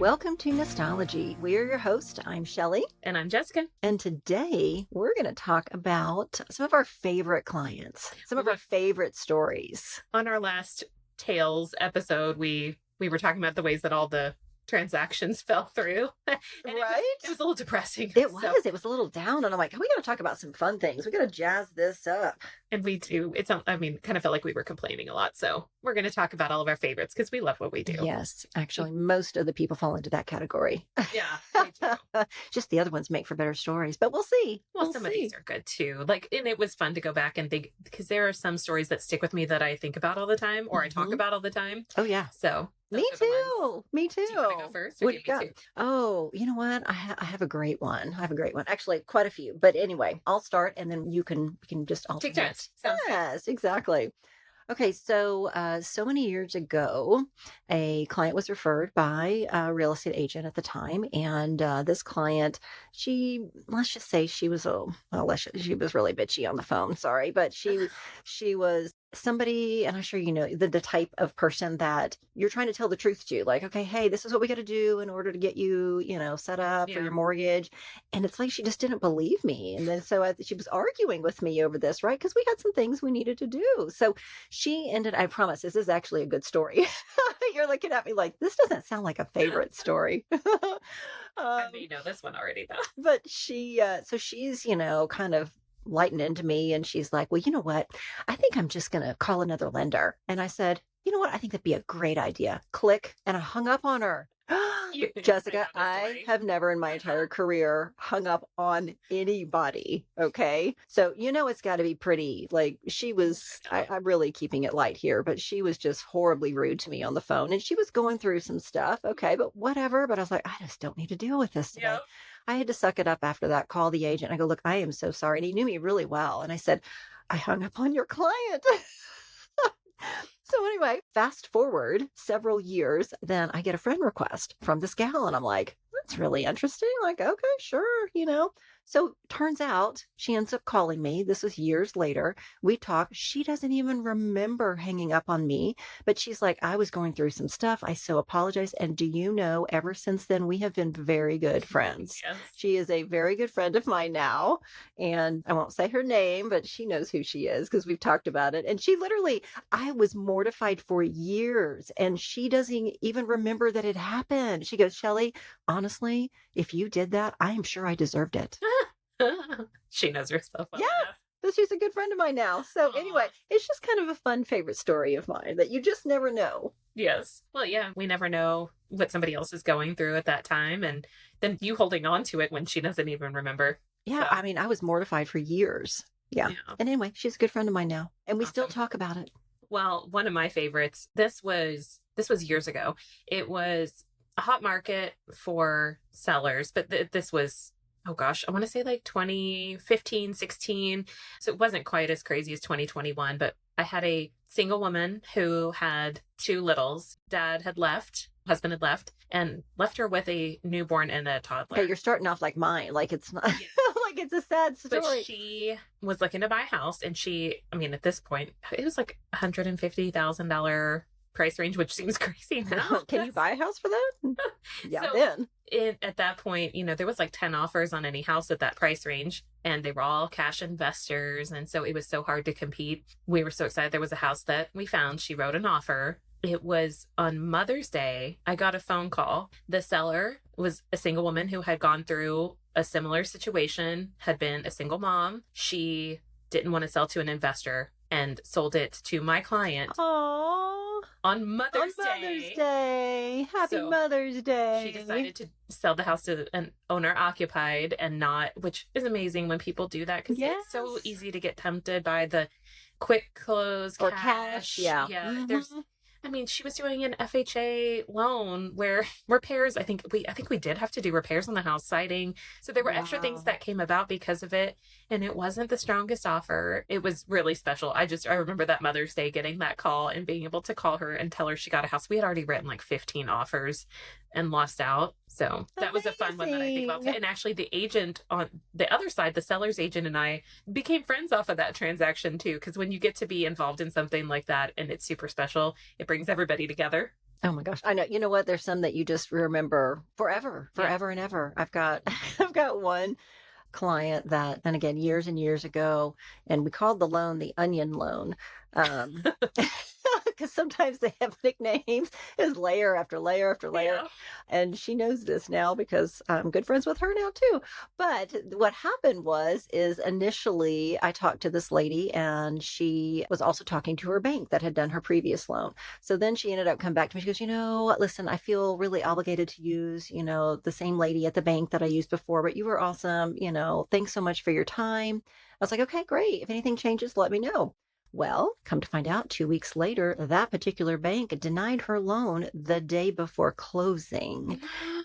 Welcome to Nostology. We're your host. I'm Shelley. And I'm Jessica. And today we're going to talk about some of our favorite clients, some of our favorite stories. On our last Tales episode, we were talking about the ways that all the transactions fell through. And Right? It was a little depressing. It was a little down. And I'm like, we got to talk about some fun things. We got to jazz this up. And we do. Kind of felt like we were complaining a lot. So we're going to talk about all of our favorites because we love what we do. Yes. Actually, most of the people fall into that category. Yeah, we do. Just the other ones make for better stories, but we'll see. Well, some of these are good too. And it was fun to go back and think because there are some stories that stick with me that I think about all the time or I talk about all the time. Oh, yeah. So Me too. Me too. Do you want to go first? What you got? Oh, you know what? I have a great one. Actually, quite a few. But anyway, I'll start, and then you can just alternate. Take turns. Sounds good. Yes, exactly. Okay, so many years ago, a client was referred by a real estate agent at the time, and this client, let's just say she was she was really bitchy on the phone. Sorry, but she was somebody, and I'm sure you know the type of person that you're trying to tell the truth to, like, okay, hey, this is what we got to do in order to get you, set up for your mortgage, and it's like she just didn't believe me, and then so she was arguing with me over this, right? Because we had some things we needed to do. So she ended. I promise, this is actually a good story. You're looking at me like this doesn't sound like a favorite story. I may know this one already, though. But she's kind of lighting into me, and she's like, well, you know what, I think I'm just gonna call another lender. And I said, you know what, I think that'd be a great idea. Click. And I hung up on her. Jessica, I have never in my entire career hung up on anybody. Okay, so it's got to be pretty, like, she was, I'm really keeping it light here, but she was just horribly rude to me on the phone, and she was going through some stuff. Okay, but whatever. But I was like, I just don't need to deal with this today. Yep. I had to suck it up after that, call the agent. I go, look, I am so sorry. And he knew me really well. And I said, I hung up on your client. So anyway, fast forward several years, then I get a friend request from this gal. And I'm like, that's really interesting. Like, okay, sure, So turns out she ends up calling me. This was years later. We talk. She doesn't even remember hanging up on me, but she's like, I was going through some stuff. I so apologize. And do you know, ever since then, we have been very good friends. Yes. She is a very good friend of mine now. And I won't say her name, but she knows who she is because we've talked about it. And she literally, I was mortified for years, and she doesn't even remember that it happened. She goes, Shelley, honestly, if you did that, I am sure I deserved it. She knows herself well Yeah. enough. But she's a good friend of mine now. So anyway, it's just kind of a fun favorite story of mine that you just never know. Yes. Well, yeah, we never know what somebody else is going through at that time, and then you holding on to it when she doesn't even remember. Yeah, So. I mean, I was mortified for years. Yeah. And anyway, she's a good friend of mine now, and we still talk about it. Well, one of my favorites, this was years ago. It was a hot market for sellers, but this was, oh gosh, I want to say like 2015, 16. So it wasn't quite as crazy as 2021, but I had a single woman who had two littles. Dad had left, husband had left, and left her with a newborn and a toddler. Okay, you're starting off like mine. Like it's not, like it's a sad story. But she was looking to buy a house, and at this point, it was like $150,000 price range, which seems crazy now. Can you buy a house for that? Yeah, So, then. At that point, there was like 10 offers on any house at that price range, and they were all cash investors. And so it was so hard to compete. We were so excited. There was a house that we found. She wrote an offer. It was on Mother's Day. I got a phone call. The seller was a single woman who had gone through a similar situation, had been a single mom. She didn't want to sell to an investor and sold it to my client. Aww. On Mother's Day. Happy Mother's Day. She decided to sell the house to an owner occupied and not, which is amazing when people do that because it's so easy to get tempted by the quick close or cash. Yeah. Mm-hmm. She was doing an FHA loan where repairs, I think we did have to do repairs on the house, siding. So there were extra things that came about because of it. And it wasn't the strongest offer. It was really special. I remember that Mother's Day getting that call and being able to call her and tell her she got a house. We had already written like 15 offers and lost out. So that was a fun one that I think about. And actually the agent on the other side, the seller's agent, and I became friends off of that transaction too. Because when you get to be involved in something like that and it's super special, it brings everybody together. Oh my gosh. I know. You know what? There's some that you just remember forever, Yeah. forever and ever. I've got I've got one client that, and again, years and years ago, and we called the loan the onion loan. Um, because sometimes they have nicknames. It was layer after layer after layer. Yeah. And she knows this now because I'm good friends with her now too. But what happened is initially I talked to this lady and she was also talking to her bank that had done her previous loan. So then she ended up coming back to me. She goes, listen, I feel really obligated to use, the same lady at the bank that I used before, but you were awesome. Thanks so much for your time. I was like, okay, great. If anything changes, let me know. Well, come to find out, 2 weeks later, that particular bank denied her loan the day before closing.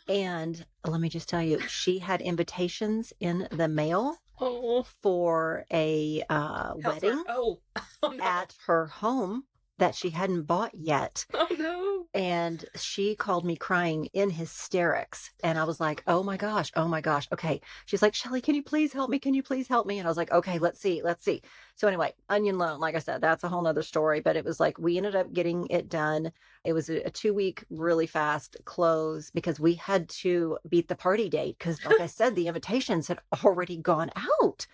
And let me just tell you, she had invitations in the mail Oh, for a wedding oh, oh no. at her home that she hadn't bought yet. Oh no. And she called me crying in hysterics. And I was like, oh my gosh, oh my gosh. Okay. She's like, Shelly, can you please help me? Can you please help me? And I was like, okay, let's see, let's see. So anyway, onion loan, like I said, that's a whole nother story, but it was like, we ended up getting it done. It was a 2 week, really fast close because we had to beat the party date. Cause like I said, the invitations had already gone out.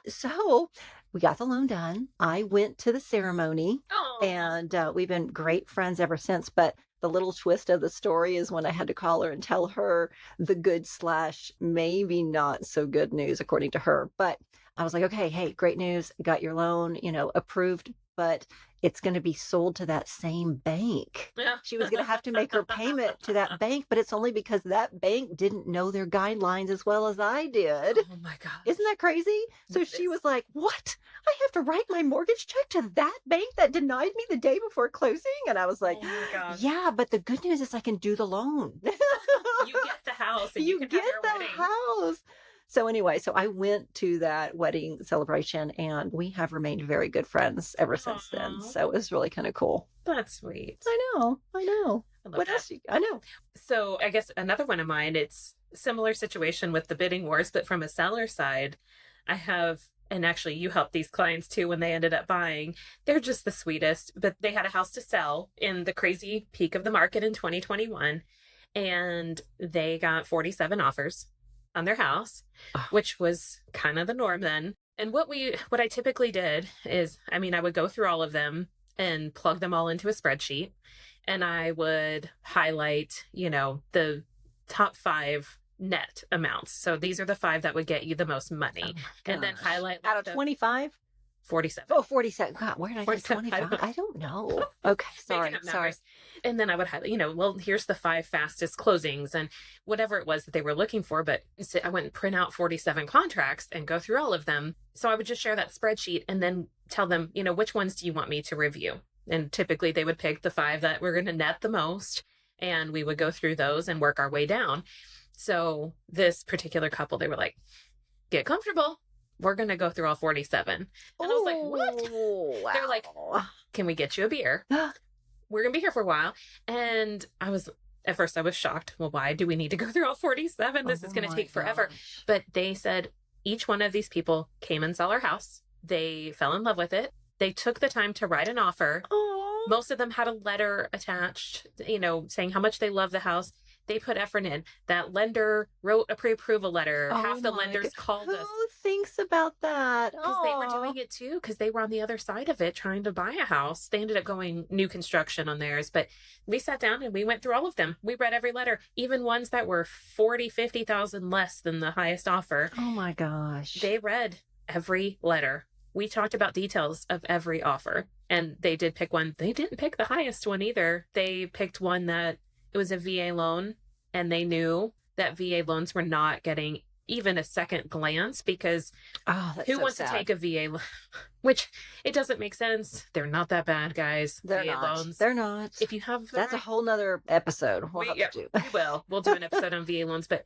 So we got the loan done. I went to the ceremony Oh. and we've been great friends ever since. But the little twist of the story is when I had to call her and tell her the good slash maybe not so good news, according to her. But I was like, okay, hey, great news. Got your loan, approved, but it's going to be sold to that same bank. Yeah. She was going to have to make her payment to that bank, but it's only because that bank didn't know their guidelines as well as I did. Oh my God. Isn't that crazy? So she was like, what? I have to write my mortgage check to that bank that denied me the day before closing? And I was like, oh my God. yeah, but the good news is I can do the loan. You get the house and you can get have your the wedding. house. So anyway, so I went to that wedding celebration and we have remained very good friends ever since then. Aw. So it was really kind of cool. That's sweet. I know. I love What that. else? I know. So I guess another one of mine, it's similar situation with the bidding wars, but from a seller side, I have, and actually you helped these clients too when they ended up buying. They're just the sweetest, but they had a house to sell in the crazy peak of the market in 2021, and they got 47 offers on their house, which was kind of the norm then. And what I typically did is, I mean, I would go through all of them and plug them all into a spreadsheet, and I would highlight, the top 5 net amounts. So these are the 5 that would get you the most money. And then highlight out of 25? 47. Oh, 47. God, where did I get 47? 25? I don't know. Okay, sorry. And then I would highlight, well, here's the 5 fastest closings and whatever it was that they were looking for. But I went and print out 47 contracts and go through all of them. So I would just share that spreadsheet and then tell them, which ones do you want me to review? And typically they would pick the 5 that were going to net the most. And we would go through those and work our way down. So this particular couple, they were like, get comfortable. We're going to go through all 47. And I was like, what? Wow. They're like, can we get you a beer? We're going to be here for a while. And at first I was shocked. Well, why do we need to go through all 47? This is going to take forever. Gosh. But they said each one of these people came and saw our house. They fell in love with it. They took the time to write an offer. Aww. Most of them had a letter attached, saying how much they love the house. They put effort in. That lender wrote a pre-approval letter. Half the lenders called us. Who thinks about that? Because they were doing it too, because they were on the other side of it trying to buy a house. They ended up going new construction on theirs. But we sat down and we went through all of them. We read every letter, even ones that were 40, 50,000 less than the highest offer. Oh my gosh. They read every letter. We talked about details of every offer. And they did pick one. They didn't pick the highest one either. They picked one that it was a VA loan, and they knew that VA loans were not getting even a second glance because who wants to take a VA loan? Which it doesn't make sense. They're not that bad, guys. They're VA not. loans. They're not. If you have that's a whole nother episode. We'll do an episode on VA loans, but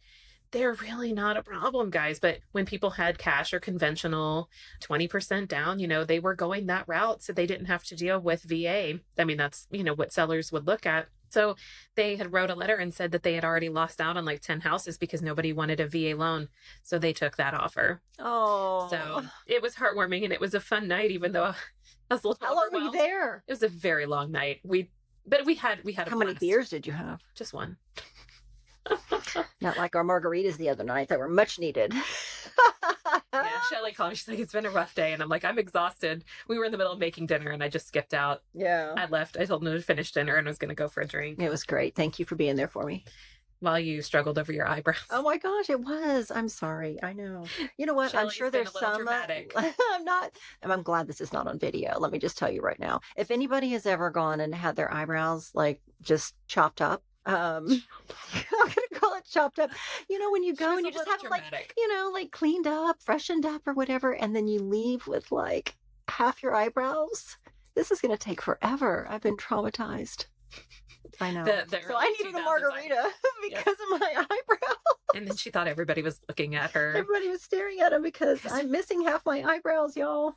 they're really not a problem, guys. But when people had cash or conventional 20% down, they were going that route so they didn't have to deal with VA. I mean, that's, what sellers would look at. So they had wrote a letter and said that they had already lost out on like 10 houses because nobody wanted a VA loan. So they took that offer. Oh. So it was heartwarming and it was a fun night, even though I was a little How long were you there? It was a very long night. But we had a How many blast. beers did you have? Just one. Not like our margaritas the other night that were much needed. Yeah, Shelly called me. She's like, it's been a rough day. And I'm like, I'm exhausted. We were in the middle of making dinner and I just skipped out. Yeah. I left. I told them to finish dinner and was going to go for a drink It was great. Thank you for being there for me. while you struggled over your eyebrows. Oh my gosh, it was. I'm sorry. I know. You know what? I'm Shelley's sure been there's a little some. dramatic. I'm not. I'm glad this is not on video. Let me just tell you right now. If anybody has ever gone and had their eyebrows like just chopped up, I'm gonna call it chopped up. You know, when you She go was and a you just little have them like, dramatic. you know, like cleaned up, freshened up, or whatever, and then you leave with like half your eyebrows. This is gonna take forever. I've been traumatized. I know. The So I early needed a 2000s, margarita because of my eyebrow. And then she thought everybody was looking at her. Everybody was staring at him because I'm missing half my eyebrows, y'all.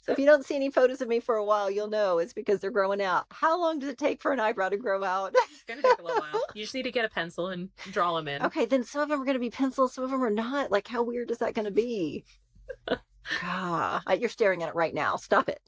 So if you don't see any photos of me for a while, you'll know it's because they're growing out. How long does it take for an eyebrow to grow out? It's going to take a little while. You just need to get a pencil and draw them in. Okay, then some of them are going to be pencils, some of them are not. Like, how weird is that going to be? God, you're staring at it right now. Stop it.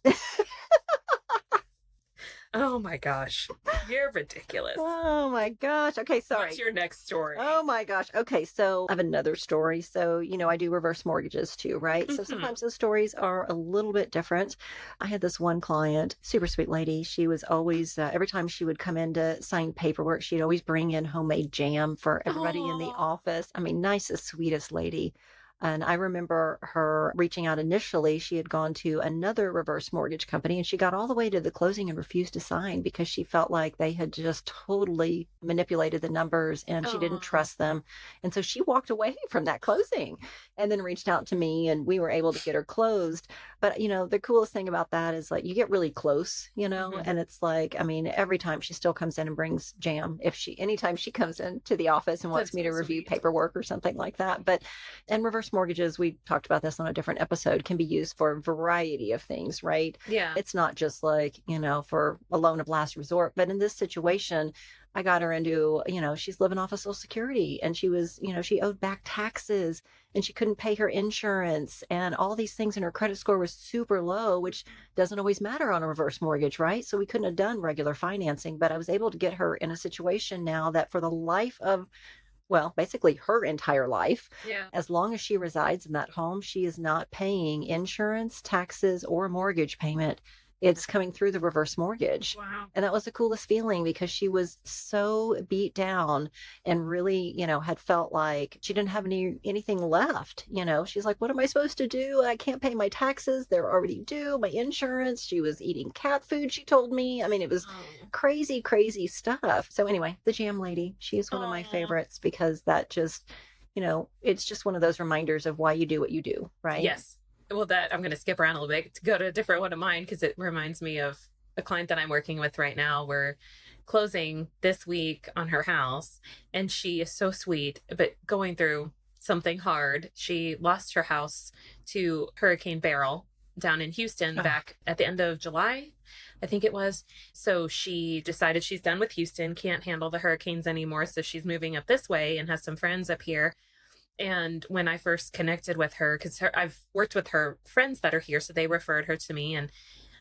Oh my gosh. You're ridiculous. Oh my gosh. Okay, sorry. What's your next story? Oh my gosh. Okay, so I have another story. So, you know, I do reverse mortgages too, right? So Mhm. sometimes those stories are a little bit different. I had this one client, super sweet lady. She was always, every time she would come in to sign paperwork, she'd always bring in homemade jam for everybody in the Aw. office. I mean, nicest, sweetest lady. And I remember her reaching out initially. She had gone to another reverse mortgage company and she got all the way to the closing and refused to sign because she felt like they had just totally manipulated the numbers and she didn't Aw. trust them. And so she walked away from that closing and then reached out to me and we were able to get her closed. But, you know, the coolest thing about that is like you get really close, you know, Mhm. and it's like, I mean, every time she still comes in and brings jam. Anytime she comes into the office and wants That's me to so review sweet. paperwork or something like that. But and reverse mortgages, we talked about this on a different episode, can be used for a variety of things, right? Yeah. It's not just like, you know, for a loan of last resort. But in this situation, I got her into, you know, she's living off of Social Security and she was, you know, she owed back taxes and she couldn't pay her insurance and all these things. And her credit score was super low, which doesn't always matter on a reverse mortgage, right? So we couldn't have done regular financing, but I was able to get her in a situation now that for the life of, well, basically her entire life, Yeah. as long as she resides in that home, she is not paying insurance, taxes, or mortgage payment. It's coming through the reverse mortgage. Wow. And that was the coolest feeling because she was so beat down and really, you know, had felt like she didn't have anything left. You know, she's like, what am I supposed to do? I can't pay my taxes. They're already due. My insurance. She was eating cat food, she told me. I mean, it was Oh. crazy, crazy stuff. So anyway, the jam lady, she is one of my Aw. favorites because that just, you know, it's just one of those reminders of why you do what you do, right? Yes. Well, that I'm going to skip around a little bit to go to a different one of mine because it reminds me of a client that I'm working with right now. We're closing this week on her house, and she is so sweet, but going through something hard. She lost her house to Hurricane Beryl down in Houston Oh. back at the end of July, I think it was. So she decided she's done with Houston, can't handle the hurricanes anymore. So she's moving up this way and has some friends up here. And when I first connected with her, because I've worked with her friends that are here, so they referred her to me, and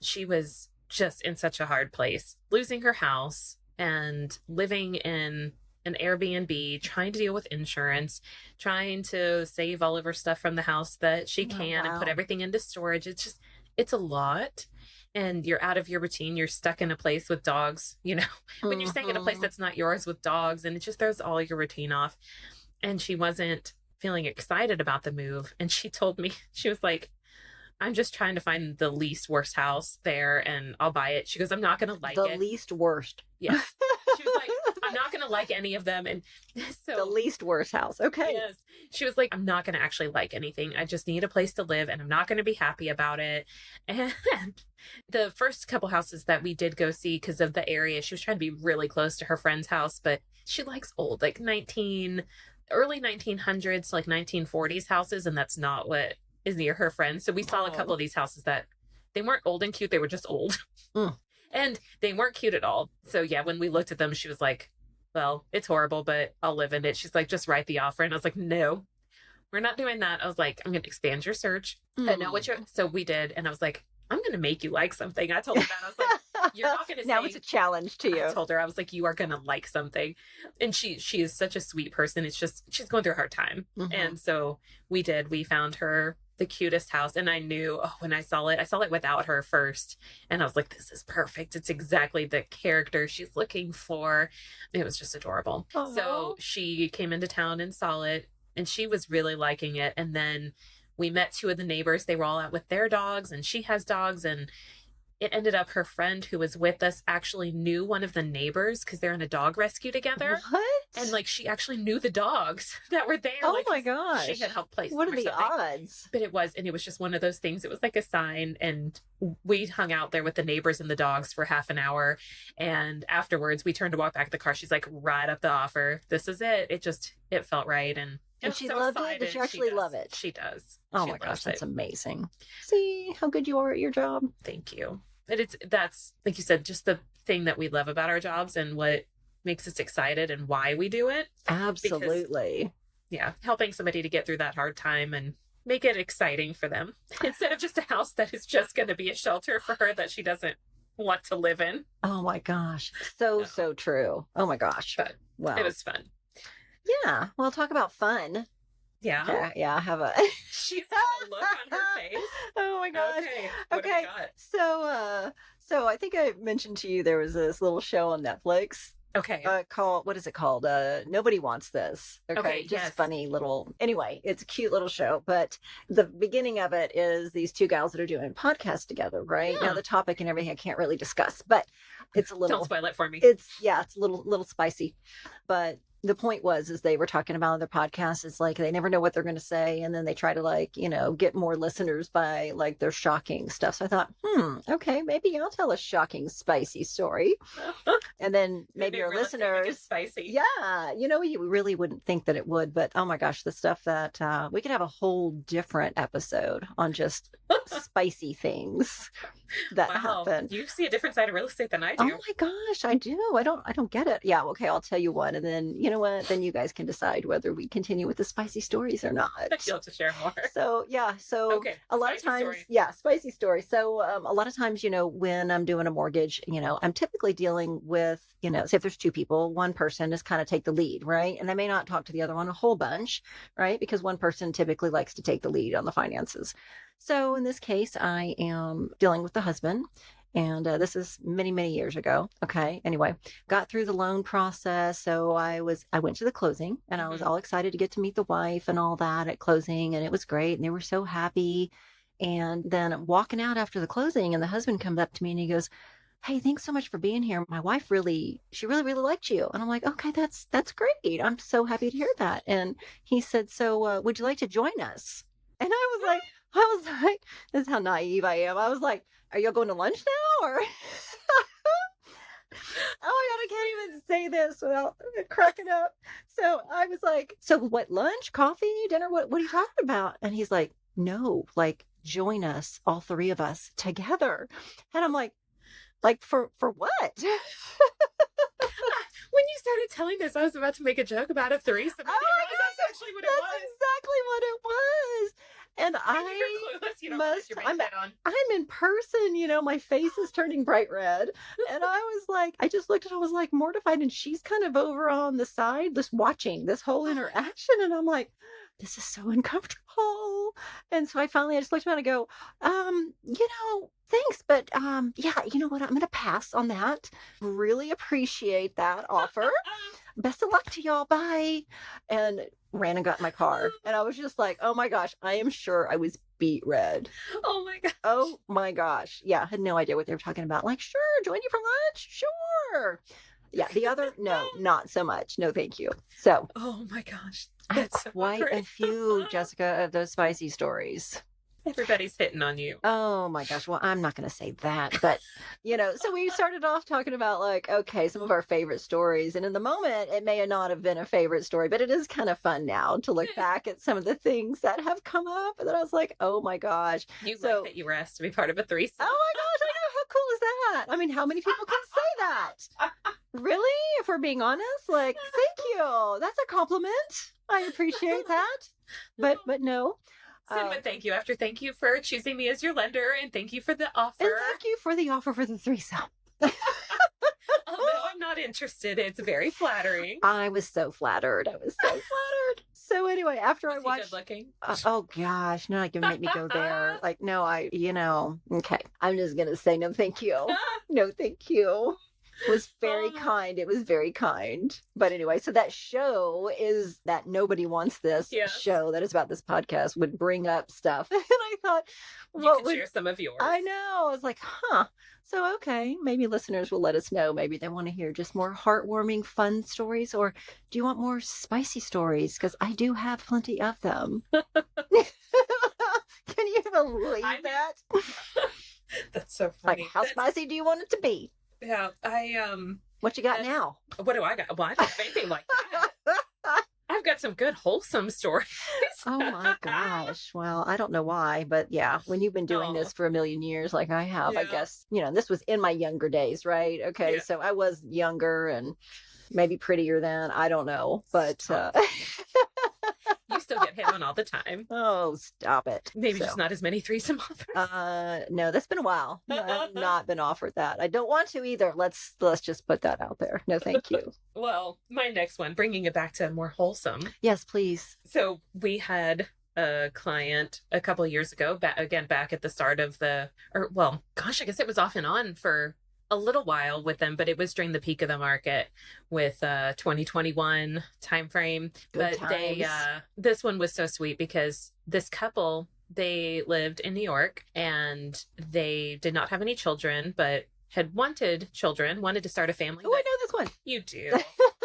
she was just in such a hard place, losing her house and living in an Airbnb, trying to deal with insurance, trying to save all of her stuff from the house that she Oh, can and put wow. everything into storage. It's a lot. And you're out of your routine. You're stuck in a place with dogs, you know, when you're staying in a place Mhm. that's not yours with dogs, and it just throws all your routine off. And she wasn't feeling excited about the move. And she told me, she was like, I'm just trying to find the least worst house there and I'll buy it. She goes, I'm not going to like The it. least worst. Yeah. She was like, I'm not going to like any of them. And The so, least worst house. Okay. yes, she was like, I'm not going to actually like anything. I just need a place to live and I'm not going to be happy about it. And the first couple houses that we did go see because of the area, she was trying to be really close to her friend's house, but she likes old, like early 1900s, like 1940s houses. And that's not what is near her friends. So we saw a couple Oh. of these houses that they weren't old and cute. They were just old. Mm. And they weren't cute at all. So yeah, when we looked at them, she was like, well, it's horrible, but I'll live in it. She's like, just write the offer. And I was like, no, we're not doing that. I was like, I'm going to expand your search. I know what you're, so we did. And I was like, I'm going to make you like something. I told her that. I was like, You're not going to Now say. it's a challenge to I you. told her, I was like, you are going to like something. And she is such a sweet person. It's just, she's going through a hard time. Mhm. And so we found her the cutest house. And I knew, oh, when I saw it without her first. And I was like, this is perfect. It's exactly the character she's looking for. It was just adorable. Aw. So she came into town and saw it, and she was really liking it. And then we met two of the neighbors. They were all out with their dogs, and she has dogs. And it ended up her friend who was with us actually knew one of the neighbors because they're in a dog rescue together. And What? like she actually knew the dogs that were there. Oh like my she gosh. had helped place What them are or the something. odds? But it was just one of those things. It was like a sign, and we hung out there with the neighbors and the dogs for half an hour. And afterwards, we turned to walk back to the car. She's like, "Right up the offer. This is it." It felt right, and I And was she so loved it? excited. Did she actually does. love it? She does. Oh She my gosh, loves that's it. amazing. See how good you are at your job? Thank you. And that's like you said, just the thing that we love about our jobs and what makes us excited and why we do it. Absolutely. Yeah, helping somebody to get through that hard time and make it exciting for them instead of just a house that is just going to be a shelter for her that she doesn't want to live in. Oh my gosh. So, No. so true. Oh my gosh. But Wow. it was fun. Yeah. Well, talk about fun. Yeah. Yeah, I have a She's got a look on her face. Oh my gosh. Okay. What have Okay. you got? So I think I mentioned to you there was this little show on Netflix Okay. called, what is it called? Nobody Wants This. Okay, Just yes. funny little, anyway, it's a cute little show, but the beginning of it is these two gals that are doing podcasts together, right? Yeah. Now the topic and everything I can't really discuss, but it's a little, Don't spoil it for me. it's a little spicy, but the point is they were talking about on their podcast. It's like they never know what they're going to say, and then they try to get more listeners by like their shocking stuff. So I thought, okay, maybe I'll tell a shocking, spicy story, and then maybe our listeners. Spicy. Yeah, you really wouldn't think that it would, but oh my gosh, the stuff that we could have a whole different episode on just spicy things that happen. You see a different side of real estate than I Oh do. my gosh, I do. I don't get it. Yeah, okay, I'll tell you one, and then you know what? Then you guys can decide whether we continue with the spicy stories or not. You'll have to share more. So yeah, Okay, a lot of spicy times, story. yeah, spicy story. So a lot of times, when I'm doing a mortgage, I'm typically dealing with, say if there's two people, one person is kind of take the lead, right? And they may not talk to the other one a whole bunch, right? Because one person typically likes to take the lead on the finances. So in this case, I am dealing with the husband. And this is many, many years ago. Okay. Anyway, got through the loan process. So I went to the closing, and I was all excited to get to meet the wife and all that at closing. And it was great. And they were so happy. And then I'm walking out after the closing, and the husband comes up to me and he goes, "Hey, thanks so much for being here. My wife she really, really liked you." And I'm like, "Okay, that's great. I'm so happy to hear that." And he said, "So would you like to join us?" And I was like, this is how naive I am. I was like, "Are y'all going to lunch now?" Or oh my God, I can't even say this without cracking up. So I was like, "So what, lunch, coffee, dinner? What are you talking about?" And he's like, "No, like join us, all three of us together." And I'm like for what? When you started telling this, I was about to make a joke about a threesome. Oh my That's God, actually what it that's was. exactly what it was. And You're clueless. You don't know what you're making it on. I'm in person, my face is turning bright red. And I was like, I just looked at her, I was like mortified. And she's kind of over on the side, just watching this whole interaction. And I'm like, this is so uncomfortable. And so I just looked at her and I go, thanks. But yeah, you know what? I'm going to pass on that. Really appreciate that offer. Best of luck to y'all. Bye. And ran and got in my car. And I was just like, oh my gosh, I am sure I was beat red. Oh my God. Oh my gosh. Yeah, I had no idea what they were talking about. Like, sure, join you for lunch. Sure. Yeah, the other, no, not so much. No, thank you. So Oh my gosh. I have That's so quite a great. few, Jessica, of those spicy stories. Everybody's hitting on you. Oh my gosh. Well, I'm not going to say that, but so we started off talking about like, okay, some of our favorite stories. And in the moment, it may not have been a favorite story, but it is kind of fun now to look back at some of the things that have come up. And then I was like, oh my gosh. You So- like that you were asked to be part of a threesome. Oh my gosh, I know. How cool is that? I mean, how many people can say that? Really? If we're being honest? Like, thank you. That's a compliment. I appreciate that. But no. Send thank you after thank you for choosing me as your lender, and thank you for the offer. And thank you for the offer for the threesome. Although I'm not interested, it's very flattering. I was so flattered. I was so flattered. So anyway, after I Was he good watched, looking? oh gosh, no, like you make me go there. Like, no, okay. I'm just gonna say no, thank you. No, thank you. It was very Oh, kind. It was very kind. But anyway, so that show is that Nobody Wants This yes. show that is about this podcast would bring up stuff. And I thought, You what can would share some of yours. I know? I was like, huh. So, okay, maybe listeners will let us know. Maybe they want to hear just more heartwarming, fun stories, or do you want more spicy stories? Because I do have plenty of them. Can you believe I mean, that? that's so Like, funny. how spicy do you want it to be? Yeah, What you got that's- now? what do I got? Well, I don't have anything like that. I've got some good wholesome stories. Oh my gosh. Well, I don't know why, but yeah, when you've been doing Oh, this for a million years like I have, I yeah. guess, this was in my younger days, right? Okay, Yeah. so I was younger and maybe prettier then. I don't know, but Stop. You still get hit on all the time. oh, stop it. Maybe So, just not as many threesome offers. no, that's been a while. I've not been offered that. I don't want to either. Let's just put that out there. No, thank you. Well, my next one, bringing it back to more wholesome. Yes, please. So we had a client a couple years ago, back at the start of I guess it was off and on for a little while with them, but it was during the peak of the market with 2021 timeframe. Good But this one was so sweet because this couple, they lived in New York and they did not have any children, but had wanted to start a family. Oh, I know this one. You do.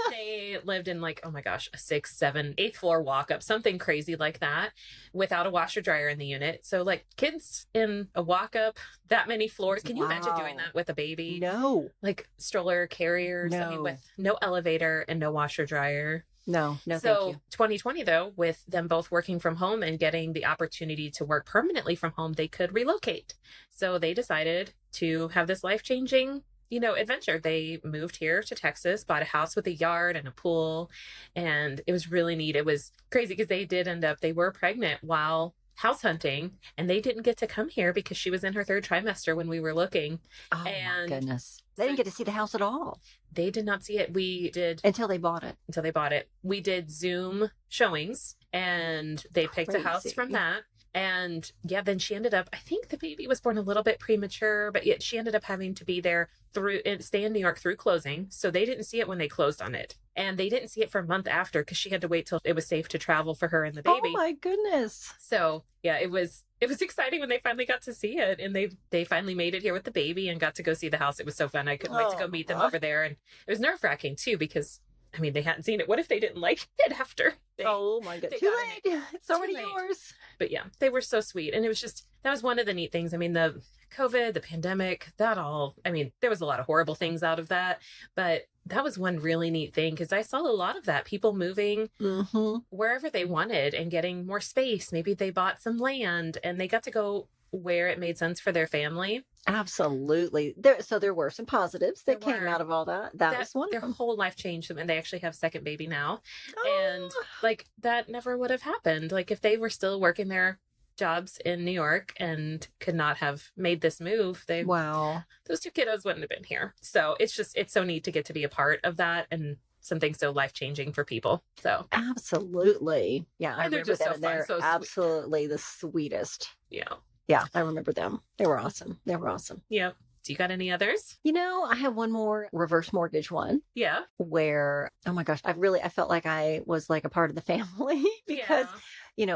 They lived in like, oh my gosh, a 6th, 7th, 8th floor walk up, something crazy like that, without a washer dryer in the unit. So like kids in a walk up, that many floors. Can you imagine doing Wow. that with a baby? No, Like stroller carriers. I mean, No. with no elevator and no washer dryer. no, So thank you. 2020 though, with them both working from home and getting the opportunity to work permanently from home, they could relocate. So they decided to have this life-changing, adventure. They moved here to Texas, bought a house with a yard and a pool, and it was really neat. It was crazy because they were pregnant while house hunting, and they didn't get to come here because she was in her 3rd trimester when we were looking. Oh my And goodness. They didn't get to see the house at all They did not see it. We did until they bought it. until they bought it. We did Zoom showings and they picked a house Crazy. from that. And yeah, then she ended up, I think the baby was born a little bit premature, but yet she ended up having to be there stay in New York through closing. So they didn't see it when they closed on it. And they didn't see it for a month after because she had to wait till it was safe to travel for her and the baby. Oh my goodness. So yeah, it was exciting when they finally got to see it, and they finally made it here with the baby and got to go see the house. It was so fun. I couldn't wait to go meet them over there, and it was nerve-wracking too because I mean they hadn't seen it. What if they didn't like it after? Oh my goodness. they Too got late. It's already late. yours. But yeah, they were so sweet, and it was just that was one of the neat things. I mean, the COVID, the pandemic, there was a lot of horrible things out of that, but that was one really neat thing because I saw a lot of that, people moving Mm-hmm. wherever they wanted and getting more space. Maybe they bought some land and they got to go where it made sense for their family. Absolutely. So there were some positives that There came were. out of all that. That was one Their of them. whole life changed them, and they actually have second baby now. And Oh. like that never would have happened. Like if they were still working their jobs in New York and could not have made this move, Wow. those 2 kiddos wouldn't have been here. So it's so neat to get to be a part of that and something so life changing for people. So Absolutely. Yeah, I And they're remember just so them. And fun, they're so sweet. absolutely the sweetest. yeah. Yeah, I remember them. They were awesome. They were awesome. Yeah. Do you got any others? I have one more reverse mortgage one Yeah. where, oh my gosh, I felt like I was like a part of the family because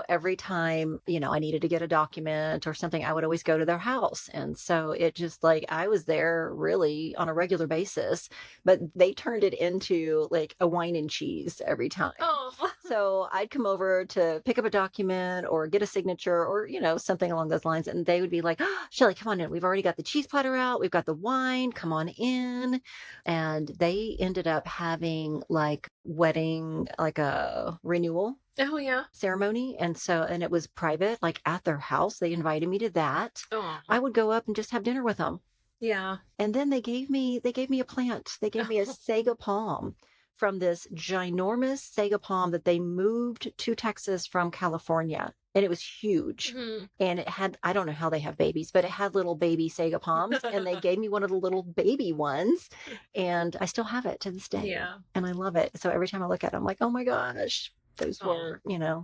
every time, I needed to get a document or something, I would always go to their house. And so it just like I was there really on a regular basis, but they turned it into like a wine and cheese every time. Oh. So I'd come over to pick up a document or get a signature or, something along those lines. And they would be like, oh, Shelly, come on in. We've already got the cheese platter out. We've got the wine. Come on in. And they ended up having like like a renewal Oh yeah. ceremony. And it was private, like at their house. They invited me to that. Oh. I would go up and just have dinner with them. Yeah. And then they gave me a plant. They gave me a Sega palm from this ginormous sago palm that they moved to Texas from California. And it was huge. Mhm. And it had, I don't know how they have babies, but it had little baby sago palms. And they gave me one of the little baby ones. And I still have it to this day. Yeah. And I love it. So every time I look at it, I'm like, oh my gosh, those Aw. were,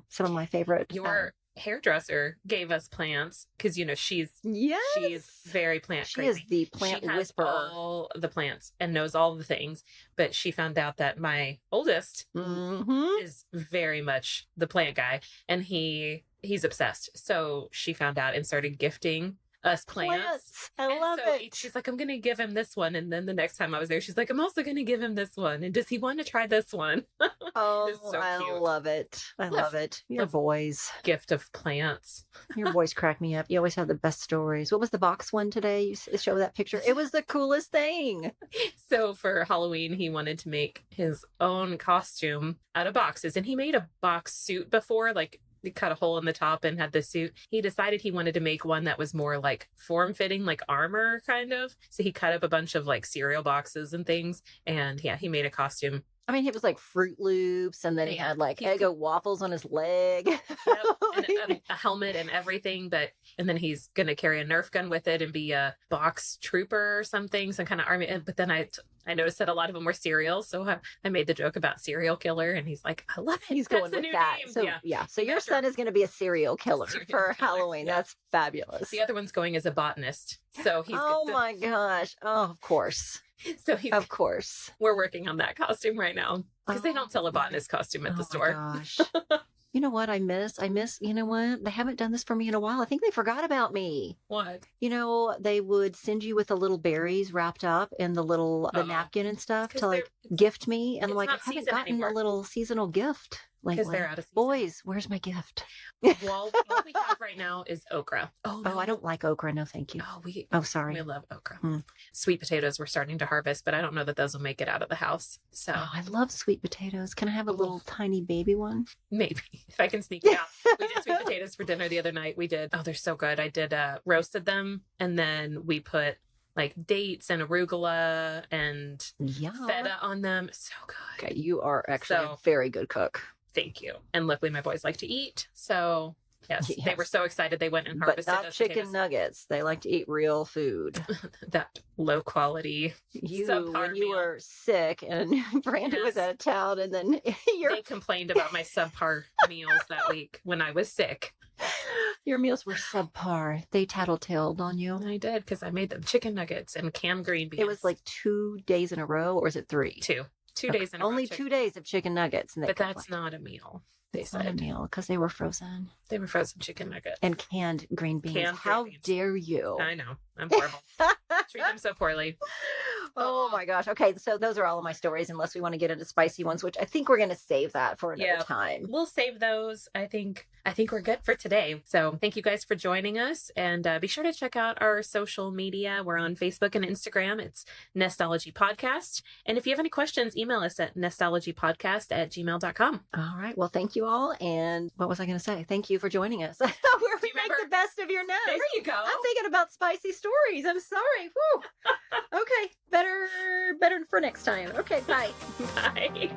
some of my favorite. Your hairdresser gave us plants because she's very plant She crazy. is the plant she has whisperer. all the plants and knows all the things, but she found out that my oldest Mm-hmm. is very much the plant guy, and he's obsessed. So she found out and started gifting us plants. I And love so it. she's like, I'm gonna give him this one, and then the next time I was there, she's like, I'm also gonna give him this one, and does he want to try this one? Oh, It's so I cute. love it. I love it. Your boys. Gift of plants. Your boys crack me up. You always have the best stories. What was the box one today? You show that picture. It was the coolest thing. So for Halloween, he wanted to make his own costume out of boxes, and he made a box suit before, like he cut a hole in the top and had the suit. He decided he wanted to make one that was more like form-fitting, like armor kind of. So he cut up a bunch of like cereal boxes and things, and yeah, he made a costume. I mean, he was like Fruit Loops, and then he Yeah. had like He's- Eggo waffles on his leg. And a helmet and everything, and then he's gonna carry a Nerf gun with it and be a box trooper or something, some kind of army. But then I noticed that a lot of them were cereals, so I made the joke about serial killer, and he's like, I love it. He's That's going the with new that. name. So yeah. so your That's son is going to be a serial killer Serial for killer, Halloween. yeah. That's fabulous. The other one's going as a botanist, so he's Oh my gosh. Oh, of course. so he's Of course. we're working on that costume right now because they don't sell a botanist costume at the store. Oh my gosh. You know what I miss? You know what? They haven't done this for me in a while. I think they forgot about me. What? They would send you with the little berries wrapped up in the Oh. napkin and stuff 'Cause to like they're- gift me. And I'm it's like, I not haven't season gotten anymore. a little seasonal gift Because lately. they're out of season. Boys, where's my gift? Well, what we have right now is okra. Oh, I don't like okra. No, thank you. Oh, we Sorry. love okra. Hmm. Sweet potatoes we're starting to harvest, but I don't know that those will make it out of the house. So Oh, I love sweet potatoes. Can I have a little tiny baby one? maybe if I can sneak it out. We did sweet potatoes for dinner the other night. They're so good. I did roasted them, and then we put like dates and arugula and Yeah. feta on them. So good. Okay, you are actually a So- very good cook. Thank you. And luckily my boys like to eat. So yes, they Yes. were so excited they went and But harvested not those chicken potatoes. nuggets. They like to eat real food. That low quality. You, Subpar when you meal. were sick and Brandon was Yes. out of town, and then They complained about my subpar meals that week when I was sick. your meals were subpar. They tattletaled on you. And I did because I made them chicken nuggets and canned green beans. It was like 2 days in a row, or is it 3? two days in a row, Only chicken- 2 days of chicken nuggets, and they But that's complained. not a meal. They It's not a said meal because they were frozen they were frozen chicken nuggets. and canned green beans. Canned green How beans. dare you? I know. I'm horrible. Treat them so poorly. Oh my gosh. Okay, so those are all of my stories, unless we want to get into spicy ones, which I think we're going to save that for another Yeah. time. We'll save those. I think we're good for today. So thank you guys for joining us, and be sure to check out our social media. We're on Facebook and Instagram. It's Nestology Podcast. And if you have any questions, email us at nestologypodcast@gmail.com. All right. Well, thank you all. And what was I going to say? Thank you for joining us. Where we make remember? the best of your nest. There you go. I'm thinking about spicy stories. I'm sorry. Whew. Okay. Better for next time. Okay. Bye. Bye.